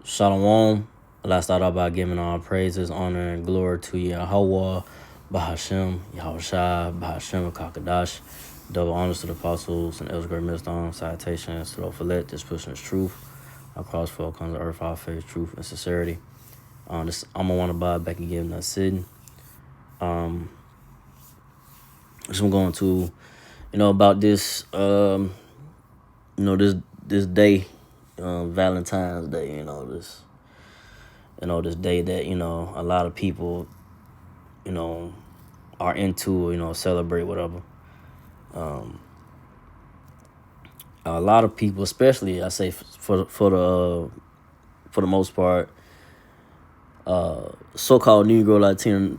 Shalom. Let's start out by giving all praises, honor, and glory to Yahweh, Bahashem, Yahushua, Bahashem, Kakadash. Double honors to the apostles and elders, great millstone, citations to the Philet, this pushing is truth. Across four comes the earth, our faith, truth, and sincerity. I'm gonna want to buy back again, not sitting. So I'm going to, about this, this day, Valentine's Day. This day that a lot of people are into, celebrate whatever. A lot of people, especially I say for the most part, so-called Negroes, Latino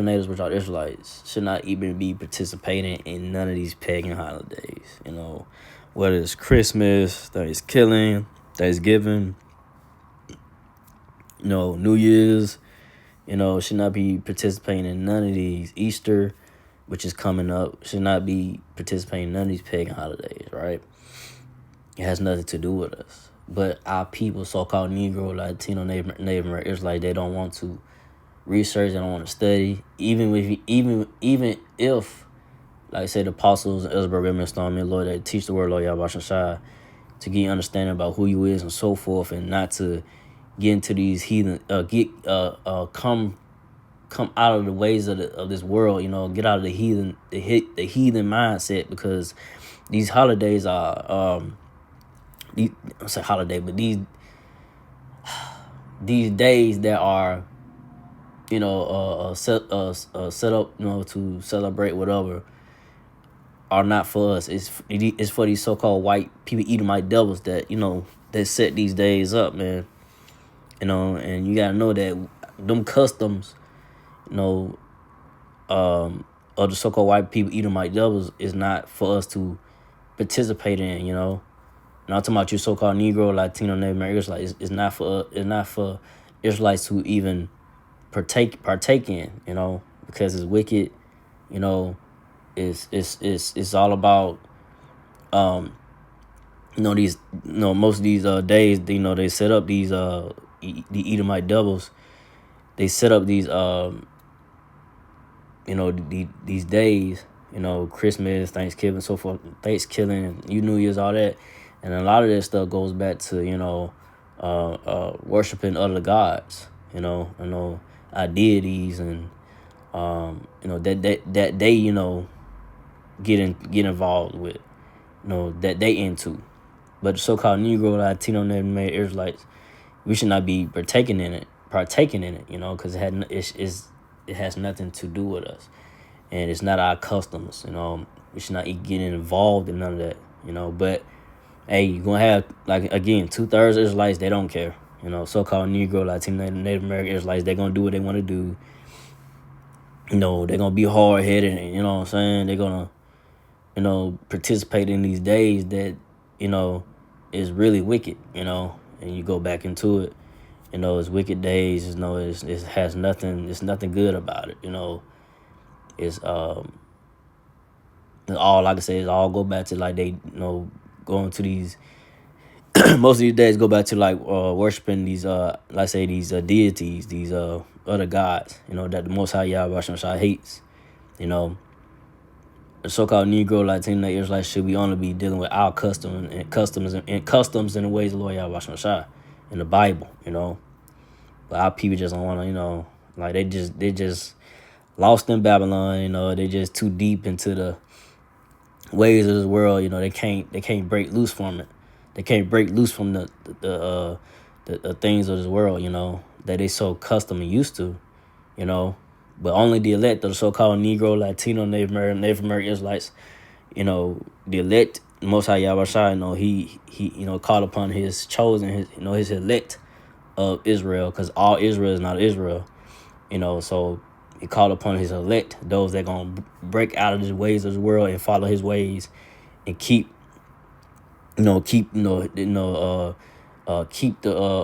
natives, which are Israelites, should not even be participating in none of these pagan holidays. Whether it's Christmas, Thanksgiving, New Year's, should not be participating in none of these. Easter, which is coming up, should not be participating in none of these pagan holidays, right? It has nothing to do with us. But our people, so-called Negro, Latino, Native American Israelite, they don't want to research, they don't want to study. Even if, like I say, the apostles and Ellsberg, Stone, and Lord, they teach the word, Lord Yahweh Shai, to get understanding about who you is and so forth, and not to get into these heathen, come out of the ways of this world, get out of the heathen mindset, because these holidays are I say holiday, but these days that are set up to celebrate whatever are not for us. It's for these so-called white people, Edomite devils, that that set these days up, man. And you gotta know that them customs, of the so-called white people, Edomite devils, is not for us to participate in. And I'm talking about you so-called Negro, Latino, Native American Israelites. It's not for Israelites to even partake in, because it's wicked. It's all about these most of these days, they set up these the Edomite devils. They set up these these days, Christmas, Thanksgiving, so forth, Thanksgiving, New Year's, all that. And a lot of this stuff goes back to, worshiping other gods, our deities, and, that they, get involved with, that they into. But the so-called Negro, Latino, Native American Israelites, we should not be partaking in it, because it has nothing to do with us, and it's not our customs. We should not be getting involved in none of that. But hey, you're gonna have, like, again, 2/3 Israelites, they don't care. So-called Negro, Latino, Native American Israelites, they're gonna do what they want to do. They're gonna be hard headed, and what I'm saying, they're gonna participate in these days that is really wicked. And you go back into it, it's wicked days. It has nothing. It's nothing good about it. It's all, like I say, is all go back to, like, they going to these most of these days go back to, like, worshiping these let's say, these deities, these other gods, that the Most High Yahweh Shai hates. The so-called Negro, Latino, Israelites should we only be dealing with our customs and the ways of the Lord Yahweh Shai in the Bible. But our people just don't want to, like, they just lost in Babylon. They just too deep into the ways of this world. They can't break loose from it. They can't break loose from the things of this world. That they so custom and used to. But only the elect of the so-called Negro, Latino, Native American Israelites, the elect, Most High Yahweh Shai, he called upon his chosen, his elect of Israel, because all Israel is not Israel. So he called upon his elect, those that gonna break out of the ways of the world and follow his ways, and keep the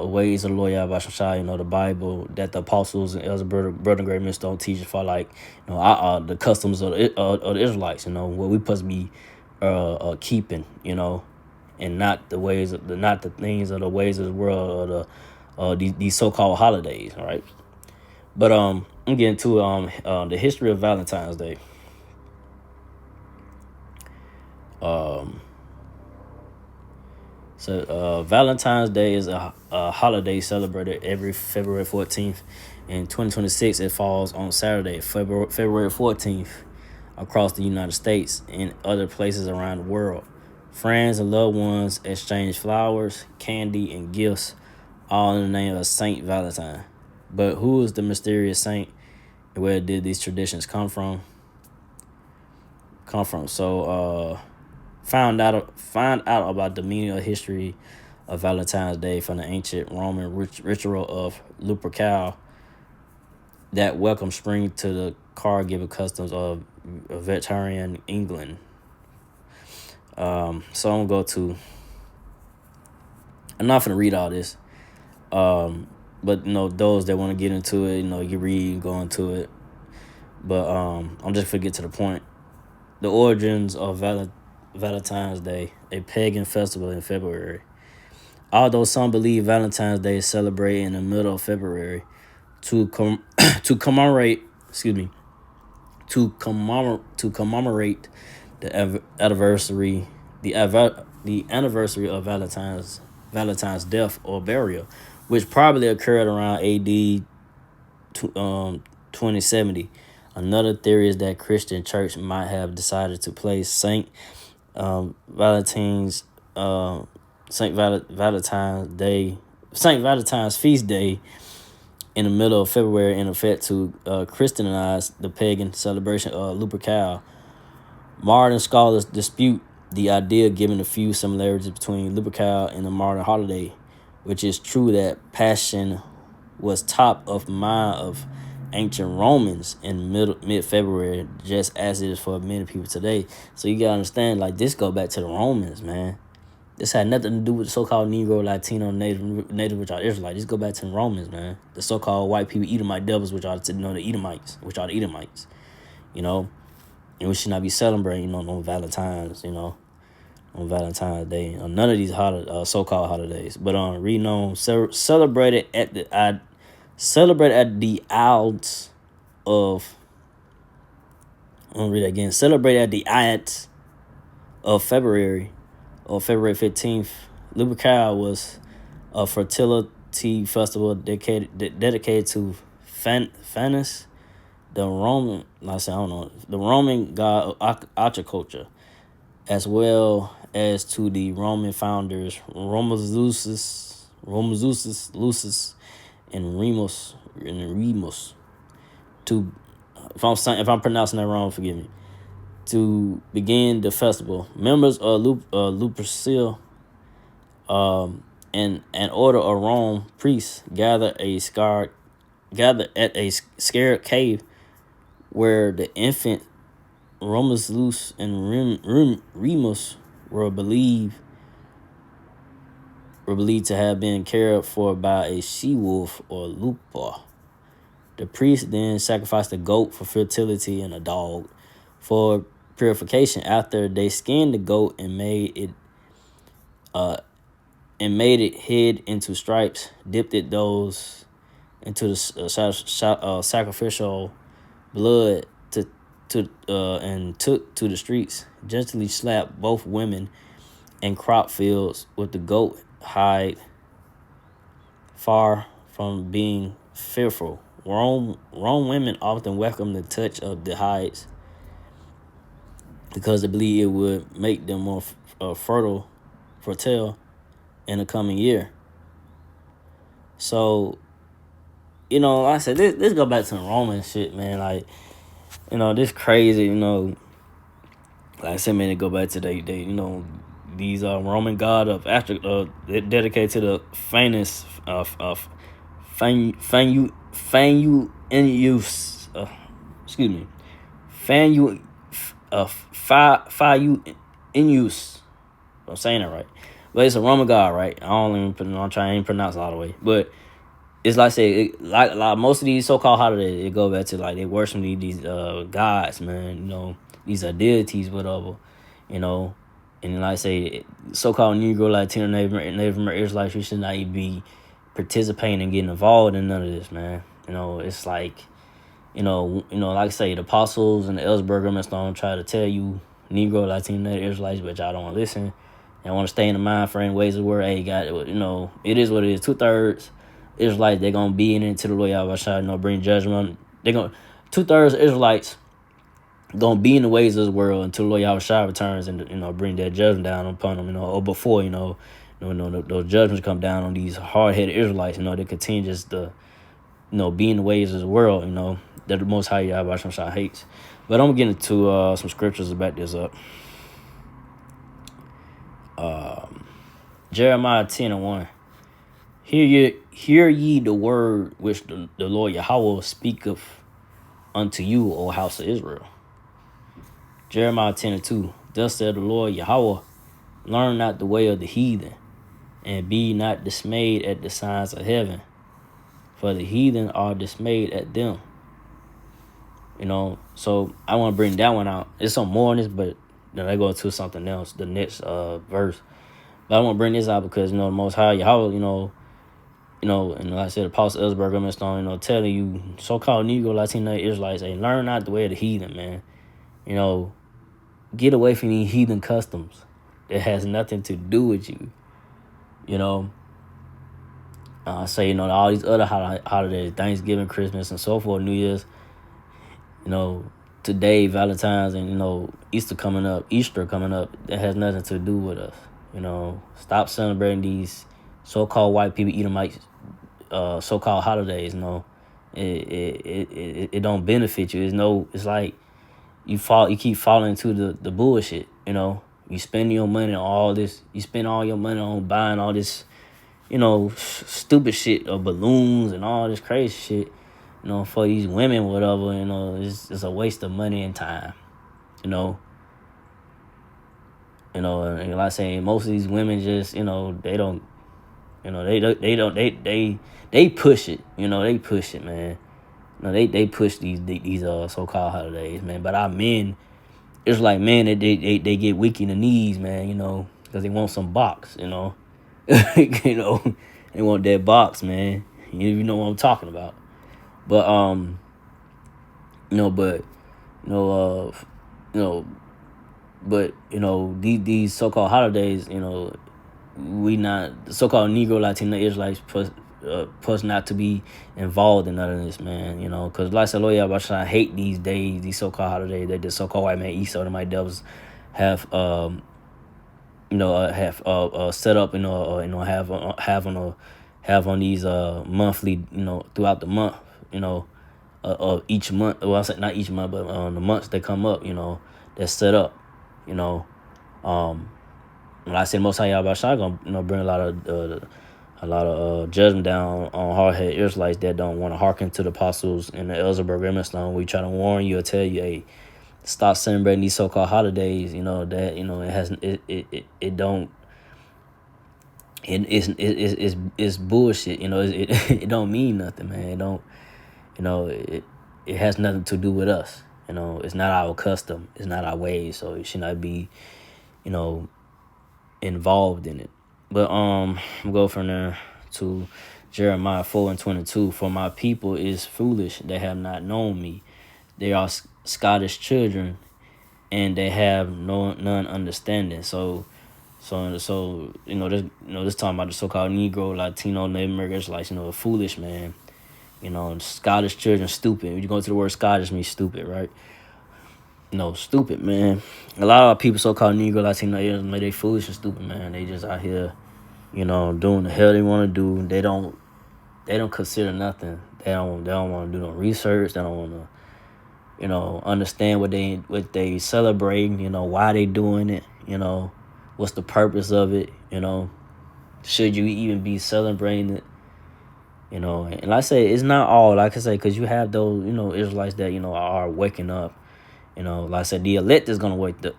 ways of the Lord Yahweh Shai, the Bible that the apostles and elders, brother, great men don't teach, for, like, the customs of the Israelites, what we supposed to be keeping, and not the ways of not the things or the ways of the world or these so-called holidays. All right, but I'm getting to the history of Valentine's Day. Um, Valentine's Day is a holiday celebrated every February 14th. In 2026, it falls on Saturday, February 14th, across the United States and other places around the world. Friends and loved ones exchange flowers, candy, and gifts, all in the name of Saint Valentine. But who is the mysterious saint, and where did these traditions come from? So, find out about the meaning of history of Valentine's Day from the ancient Roman ritual of Lupercal that welcomed spring to the card-giving customs of Victorian England. So I'm gonna go to. I'm not gonna read all this, but those that want to get into it, you read and go into it. But I'm just gonna get to the point. The origins of Valentine's Day, a pagan festival in February. Although some believe Valentine's Day is celebrated in the middle of February to to commemorate, to commemorate the anniversary, the anniversary of Valentine's death or burial, which probably occurred around AD 2070. Another theory is that Christian church might have decided to place Valentine's Saint Valentine's feast day in the middle of February in effect to Christianize the pagan celebration of Lupercal. Modern scholars dispute the idea given a few similarities between Lupercal and the modern holiday, which is true that Passion was top of mind of ancient Romans in mid-February, just as it is for many people today. So you gotta understand, like, this go back to the Romans, man. This had nothing to do with the so-called Negro, Latino, Native, which are Israelites. This go back to the Romans, man. The so-called white people, Edomite devils, which are the Edomites, And we should not be celebrating, on Valentine's, on Valentine's Day, on none of these so-called holidays. But reading on, celebrated at the Ides of. I'm gonna read that again. Celebrated at the Ides of February, or February 15th. Lupercal was a fertility festival dedicated to Fanus, the Roman. The Roman god of agriculture, as well as to the Roman founders Romulus, Lucius, and Remus. To, if I'm pronouncing that wrong, forgive me. To begin the festival, members of Lupercal, and an order of Rome priests gathered at a scared cave where the infant Romulus and Remus were believed to have been cared for by a she-wolf or lupa. The priest then sacrificed a goat for fertility and a dog for purification. After they skinned the goat and made it head into stripes, dipped those into the sacrificial blood and took to the streets, gently slapped both women in crop fields with the goat hide, far from being fearful. Rome women often welcome the touch of the hides because they believe it would make them more fertile in the coming year. So, like I said, this go back to the Roman shit, man. Like, this crazy, like I said, man, it go back to these Roman god of dedicated to the famous Fayuinius. I'm saying it right, but it's a Roman god, right? I'm trying to pronounce it all the way, but it's like I say, like most of these so-called holidays, it go back to like they worship these gods, man. These are deities, whatever, And like I say, so-called Negro, Latino, Native American Israelites, we should not even be participating and getting involved in none of this, man. It's like, like I say, the apostles and the Ellsberg and Stone try to tell you Negro, Latino, Native Israelites, but y'all don't want to listen. Y'all want to stay in the mind frame, ways of word. Hey, it is what it is. 2/3 Israelites, they're gonna be in it until the Lord Yahweh bring judgment. They're gonna 2/3 Israelites gonna be in the ways of this world until Lord Yahweh returns and bring that judgment down upon them, or before those judgments come down on these hard-headed Israelites. They continue just to be in the ways of the world. That the Most High Yahweh hates. But I'm gonna get into some scriptures to back this up. Jeremiah 10:1. Hear ye the word which the Lord Yahweh speaketh unto you, O house of Israel. Jeremiah 10:2. Thus said the Lord Yahweh, learn not the way of the heathen, and be not dismayed at the signs of heaven, for the heathen are dismayed at them. So I want to bring that one out. It's some more on this, but then I go to something else, the next verse. But I want to bring this out because, the Most High Yahweh, and like I said, Apostle Ellsberg, Stone, telling you, so-called Negro, Latino, Israelites, hey, learn not the way of the heathen, man. Get away from these heathen customs that has nothing to do with you. Say, all these other holidays, Thanksgiving, Christmas, and so forth, New Year's, today, Valentine's, and, Easter coming up, that has nothing to do with us. Stop celebrating these so-called white people, Edomites, so-called holidays. It don't benefit you. It's like you keep falling into the bullshit. You spend your money on all this. You spend all your money on buying all this, stupid shit or balloons and all this crazy shit. For these women, whatever. It's a waste of money and time. And like I say, most of these women just, they don't, they push it. They push it, man. They push these so-called holidays, man. But our men, it's like, man, they get weak in the knees, man. Because they want some box, They want that box, man. You know what I'm talking about. But these so-called holidays, we not the so-called Negro, Latino, Israelites plus not to be involved in none of this, man. Because like I said, Lord Yahweh, hate these days, these so-called holidays that the so-called white man Esau and my devils have set up, have on these monthly, throughout the month, each month. Well, I said not each month, but the months that come up, that's set up, When I said Most High Yahweh gonna bring a lot of judgment down on hard-headed Israelites that don't want to hearken to the apostles and the Ellsberg Remington. We try to warn you or tell you, hey, stop celebrating these so-called holidays. That it has it don't. It's bullshit. It don't mean nothing, man. It don't. It has nothing to do with us. It's not our custom. It's not our ways. So it should not be, involved in it. But we'll go from there to Jeremiah 4:22. For my people is foolish; they have not known me. They are Scottish children, and they have none understanding. So this talking about the so-called Negro, Latino, Native American Israelites. Foolish, man. Scottish children, stupid. When you go to the word Scottish, means stupid, right? Stupid, man. A lot of people, so-called Negro, Latino, they foolish and stupid, man. They just out here, doing the hell they want to do. They don't consider nothing. They don't want to do no research. They don't want to, understand what they celebrating. Why they doing it. What's the purpose of it. Should you even be celebrating it? And like I say, it's not all, like I say, because you have those, Israelites that, are waking up. Like I said, the elect is going to wake the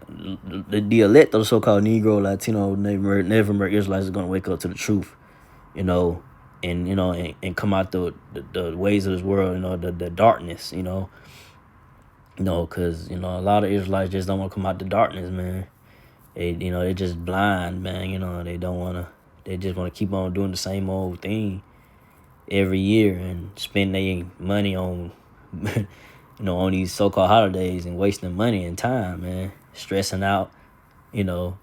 elect of the so-called Negro, Latino, Native American Israelites is going to wake up to the truth, and come out the ways of this world, the darkness, because, a lot of Israelites just don't want to come out the darkness, man. They just blind, man. They don't wanna. They just wanna keep on doing the same old thing every year and spend their money on, on these so-called holidays and wasting money and time, man. Stressing out, you know,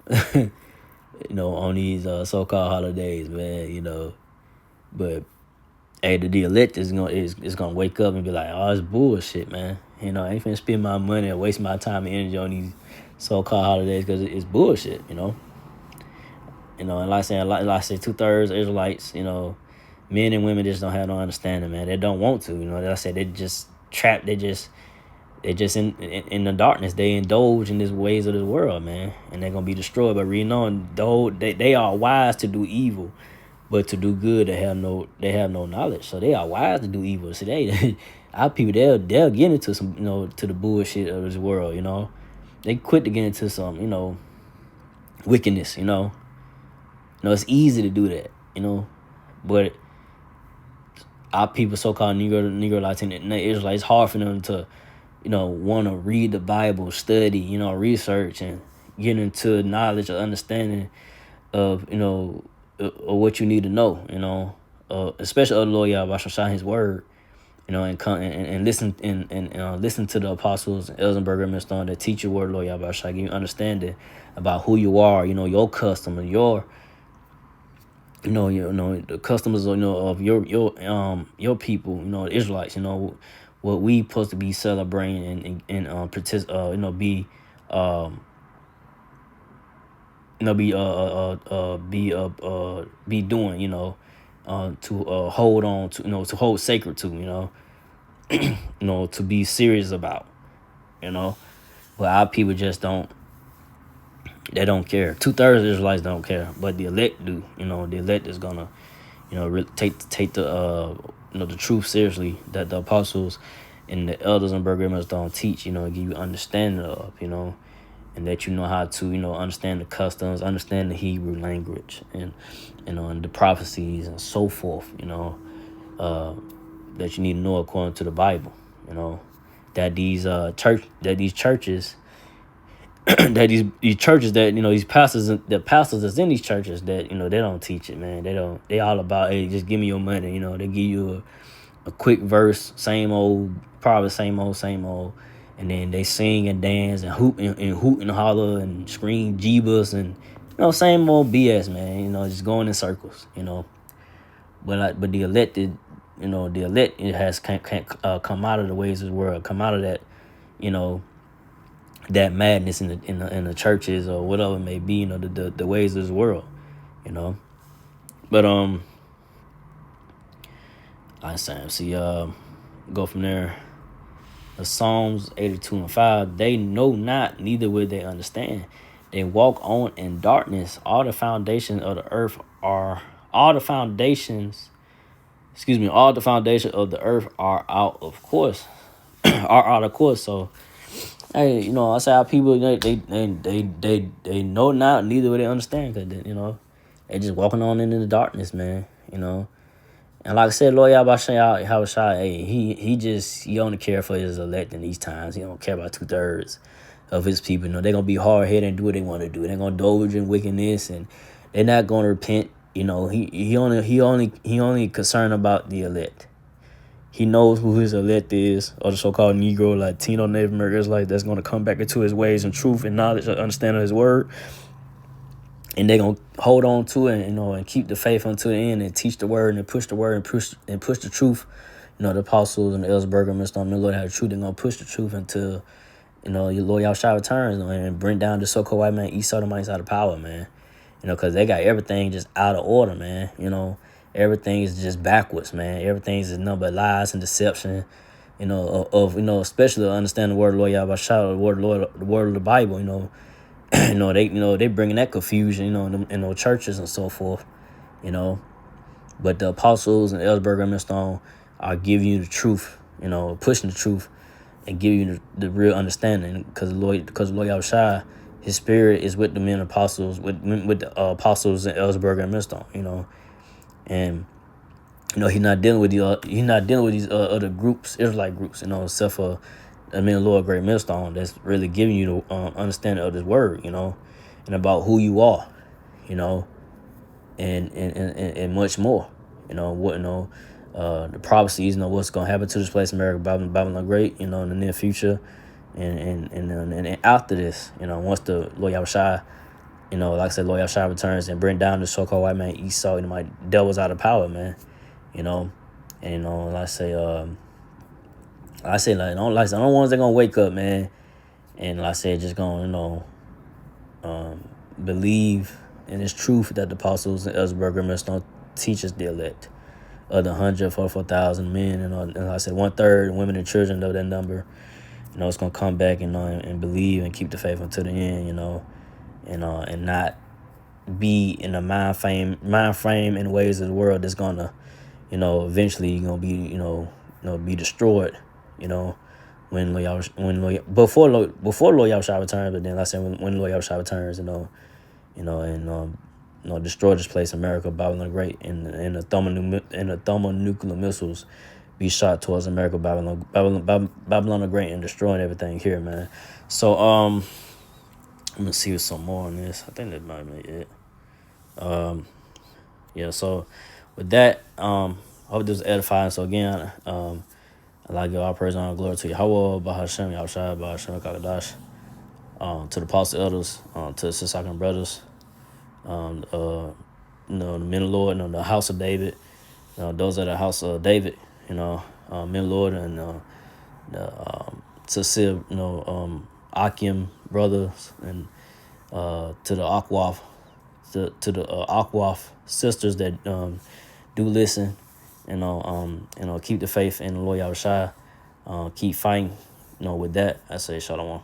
on these so-called holidays, man. But hey, the elect is gonna wake up and be like, oh, it's bullshit, man. I ain't finna spend my money or waste my time and energy on these so-called holidays because it's bullshit, and like I said, 2/3 Israelites, men and women just don't have no understanding, man. They don't want to, like I said, they just trapped. They just in the darkness. They indulge in these ways of this world, man, and they're gonna be destroyed. But knowing though they are wise to do evil, but to do good they have no knowledge. So they are wise to do evil. So our people they'll get into some to the bullshit of this world. They quit to get into some wickedness. It's easy to do that. But our people, so-called Negro Latin Israelites, it's hard for them to, want to read the Bible, study, research, and get into knowledge or understanding of, of what you need to know, especially of the Lord Yahweh Shai, His word, and come and listen and listen to the apostles, Elzenberger and Mr. that teach your word, Lord Yahweh Shai, give you understanding about who you are, your custom and your the customs of your people, the Israelites, what we supposed to be celebrating and be be doing, to hold on to, to hold sacred to, to be serious about, but our people just don't. They don't care. 2/3 of Israelites don't care, but the elect do. The elect is gonna, take the the truth seriously that the apostles and the elders and programmers don't teach. Give you understanding of, and that how to understand the customs, understand the Hebrew language, and and the prophecies and so forth. That you need to know according to the Bible. That these churches. That these churches that these pastors that's in these churches that they don't teach it, man. They all about, hey, just give me your money. They give you a quick verse, same old, probably same old, and then they sing and dance and hoot and holler and scream jeebus and same old BS, man. Just going in circles, but the elected, the elect, it has can't come out of the ways of the world, come out of that, that madness in the churches or whatever it may be, the ways of this world, But I see go from there. The Psalms 82:5. They know not, neither will they understand. They walk on in darkness. All the foundations of the earth are all the foundations. All the foundations of the earth are out of course. Are out of course. So, hey, I say our people, they know not, neither will they understand, because they just walking on into the darkness, man. And like I said, Lord Yahweh Shai, hey, he only care for his elect in these times. He don't care about 2/3 of his people. They're gonna be hard headed and do what they want to do. They're gonna indulge in wickedness, and they're not gonna repent. He only concerned about the elect. He knows who his elect is, or the so-called Negro, Latino, Native American Israelite that's going to come back into his ways and truth and knowledge, understanding his word. And they're going to hold on to it, and keep the faith until the end and teach the word and push the word and push the truth. The apostles and the Ellsberger and Mr. Miller have the truth. They're going to push the truth until, your Lord Yahweh returns, and bring down the so-called white man, East Sodomites out of power, man. Because they got everything just out of order, man. Everything is just backwards, man. Everything is nothing but lies and deception, especially understanding the word of Lord Yahweh, the word of the Bible, they bringing that confusion, in those churches and so forth, But the apostles and Ellsberger and Mr. are giving you the truth, pushing the truth and giving you the real understanding, because Lord Yahweh, his spirit is with the men apostles, with the apostles and Ellsberger and Mr. And he's not dealing with these other groups, Israelite groups, except for the men of Lord Great Millstone that's really giving you the understanding of this word, and about who you are, you know, and much more. The prophecies, what's gonna happen to this place, America, Babylon the Great, in the near future, and after this, once the Lord Yahushua, like I said, Lord Yahushua returns and bring down the so-called white man Esau, my devil's out of power, man, and like I say, like, don't like, I don't want that gonna wake up, man, and like I said, just gonna believe in this truth that the apostles and Ellsberger must not teach us the elect of the 144,000 men, and like I said, 1/3 women and children of that number. It's gonna come back and believe and keep the faith until the end, and not be in the mind frame in ways of the world that's gonna, eventually be destroyed, when before Lord Yahushua returns, but then like I said, when Lord Yahushua returns, and destroy this place, America, Babylon the Great, and the thermonuclear missiles be shot towards America, Babylon the Great, and destroying everything here, man. So I'm gonna see some more on this. I think that might be it. Yeah. So with that, I hope this was edifying. So again, I'd like to give all praise and glory to Yahweh, Bahashem, Yahushua, Bahashem, Kakadash, to the apostle elders, to the Sisakan brothers, the men of the Lord, the house of David, those are the house of David, men of the Lord, and to Akim brothers, and to the Akwaf, to the Akwaf sisters that do listen, keep the faith in the Lord Yahushua, keep fighting, with that, I say shalom.